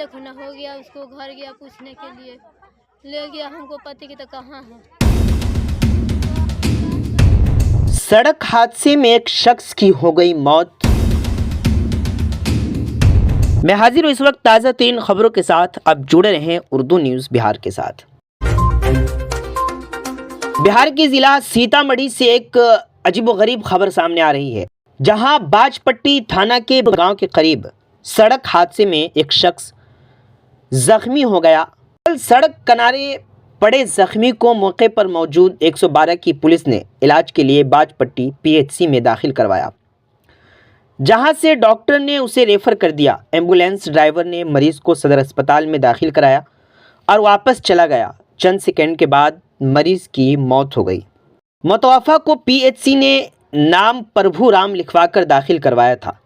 देखो ना, हो गया उसको घर गया पूछने के लिए, ले गया हमको पति की तो कहाँ है। सड़क हादसे में एक शख्स की हो गई मौत। मैं हाजिर हूं इस वक्त ताज़ा तीन खबरों के साथ। अब जुड़े रहें उर्दू न्यूज़ बिहार के साथ। बिहार के जिला सीतामढ़ी से एक अजीबोगरीब खबर सामने आ रही है, जहां बाजपट्टी थाना के गांव के करीब सड़क हादसे में एक शख्स जख्मी हो गया। सड़क किनारे पड़े जख्मी को मौके पर मौजूद 112 की पुलिस ने इलाज के लिए बाजपट्टी पीएचसी में दाखिल करवाया, जहां से डॉक्टर ने उसे रेफर कर दिया। एम्बुलेंस ड्राइवर ने मरीज को सदर अस्पताल में दाखिल कराया और वापस चला गया। चंद सेकंड के बाद मरीज की मौत हो गई। मुतवफ़ा को पीएचसी ने नाम प्रभु राम लिखवाकर दाखिल करवाया था।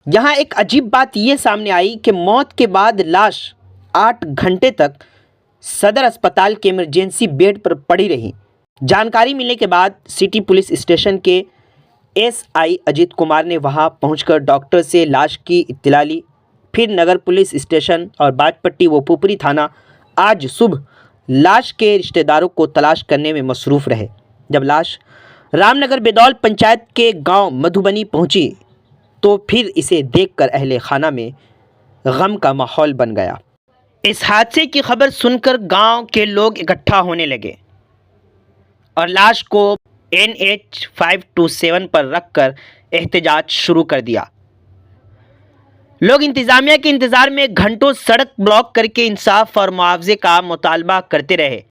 यहाँ एक अजीब बात यह सामने आई कि मौत के बाद लाश 8 घंटे तक सदर अस्पताल के इमरजेंसी बेड पर पड़ी रही। जानकारी मिलने के बाद सिटी पुलिस स्टेशन के एसआई अजीत कुमार ने वहां पहुंचकर डॉक्टर से लाश की इत्तला ली। फिर नगर पुलिस स्टेशन और बाजपट्टी व पुपरी थाना आज सुबह लाश के रिश्तेदारों को तलाश करने में मसरूफ़ रहे। जब लाश रामनगर बेदौल पंचायत के गांव मधुबनी पहुंची तो फिर इसे देखकर अहले खाना में गम का माहौल बन गया। इस हादसे की खबर सुनकर गांव के लोग इकट्ठा होने लगे और लाश को NH 527 पर रखकर एहतजाज शुरू कर दिया। लोग इंतजामिया के इंतजार में घंटों सड़क ब्लॉक करके इंसाफ और मुआवजे का मुतालबा करते रहे,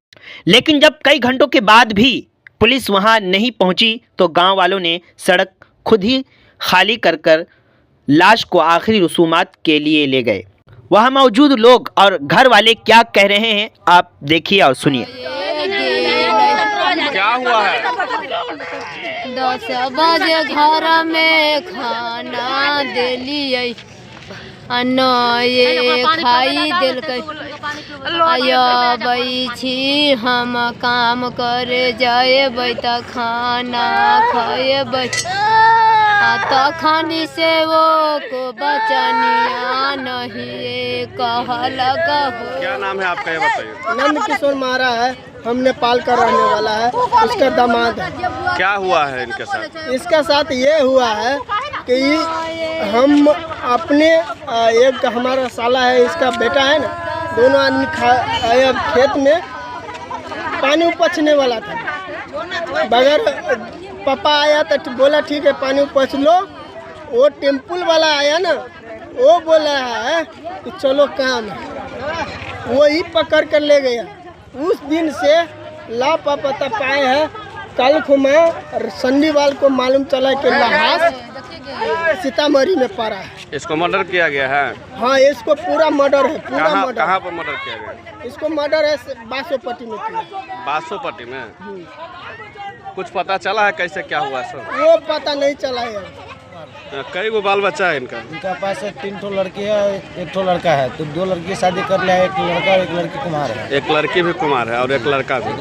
लेकिन जब कई घंटों के बाद भी पुलिस वहां नहीं पहुंची तो गांव वालों ने सड़क खुद ही खाली कर लाश को आखिरी रसूमात के लिए ले गए। वहां मौजूद लोग और घर वाले क्या कह रहे हैं, आप देखिए और सुनिए। क्या हुआ है? 10 बजे घर में खाना दिलिए, ये खाई दिलकै, अयबै छी हम काम करे जाएबै त खाना खाएबै, तखनी से वो को बचनिया नहीं कहलक हो। क्या नाम है आपका, ये बताइए। नंद किशोर मारा है, हम नेपाल का रहने वाला है, उसका दामाद है। क्या हुआ है इनके साथ? इसका साथ ये हुआ है कि हम अपने एक हमारा साला है, इसका बेटा है ना, दोनों आदमी खेत में पानी उपछने वाला था। बगैर पापा आया तो बोला ठीक है पानी उपछ लो। वो टेम्पल वाला आया ना, वो बोला है कि चलो काम है, वही पकड़ कर ले गया। उस दिन से लापता पाए है। कल खुमा शनिवार को मालूम चला कि लाश सीतामढ़ी में पड़ा है। इसको मर्डर किया गया है? हाँ, इसको पूरा मर्डर है, पूरा मर्डर। कहाँ पर मर्डर किया गया? इसको मर्डर है बासोपट्टी में किया। बासोपट्टी में? कुछ पता चला है कैसे क्या हुआ सर? वो पता नहीं चला है। कई गो बाल बच्चा है इनका? इनका पास 3 ठो लड़की है, 1 ठो लड़का है। तो 2 लड़की शादी कर लिया, 1 लड़का और 1 लड़की कुमार है। 1 लड़की भी कुमार है और 1 लड़का भी।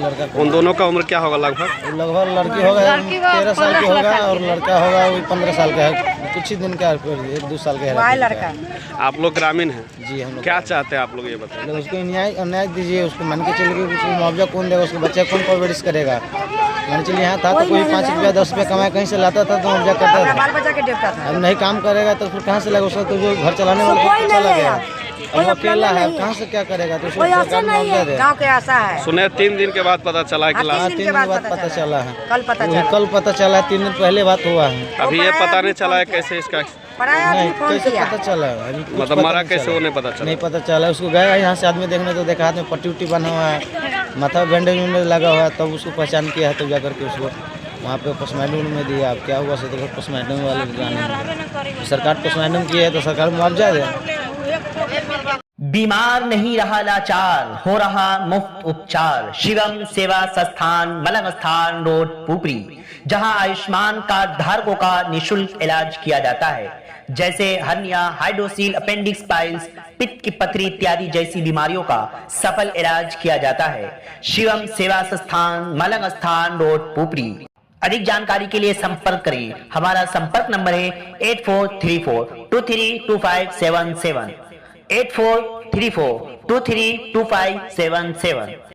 उन दोनों का उम्र क्या होगा लगभग? लगभग लड़की होगा 13 साल की होगा और लड़का होगा वही 15 साल का है। कुछ ही दिन का 1-2 साल का है लड़का। आप लोग ग्रामीण हैं? जी, हम लोग। क्या चाहते हैं आप लोग ये बताइए? उसको न्याय दीजिए, उसको मान के चलिए, उसको मुआवजा कौन देगा, उसके बच्चा कौन परवरिश करेगा। मान चलिए यहाँ था तो कोई 5 रुपया 10 रुपया कमाए कहीं से लाता था तो मुआवजा करता था। अब नहीं काम करेगा तो फिर कहाँ से लगा, उसका तो जो घर चलाने वाला चला गया, अब वो अकेला है, कहाँ से क्या करेगा। तो गाँव के आशा है। सुने 3 दिन के बाद पता चला कि 3 दिन के बाद पता चला है। कल पता चला, 3 दिन पहले बात हुआ है। अभी ये पता नहीं चला है कैसे इसका नहीं, कैसे पता चला, मतलब मरा कैसे वो नहीं पता चला? नहीं पता चला। उसको गया यहाँ से आदमी देखने तो देखा हाथ में पट्टी उट्टी बना हुआ है, माथा बैंडेज वैंडेज लगा हुआ है, तब उसको पहचान किया है। तब जाकर के उसको वहाँ पे पोस्टमार्टम में दिया। अब क्या हुआ से तो पोस्टमार्टम वाले जाने, सरकार पोस्टमार्टम की है तो सरकार मुआवजा दे। बीमार नहीं रहा लाचार, हो रहा मुफ्त उपचार। शिवम सेवा संस्थान, मलंग स्थान रोड, पुपरी, जहां आयुष्मान कार्ड धारकों का निशुल्क इलाज किया जाता है, जैसे हर्निया, हाइड्रोसील, अपेंडिक्स, पाइल्स, पित्त की पथरी इत्यादि जैसी बीमारियों का सफल इलाज किया जाता है। शिवम सेवा संस्थान, मलंग स्थान रोड, पुपरी। अधिक जानकारी के लिए संपर्क करें। हमारा संपर्क नंबर है 8434232577। 8434232577।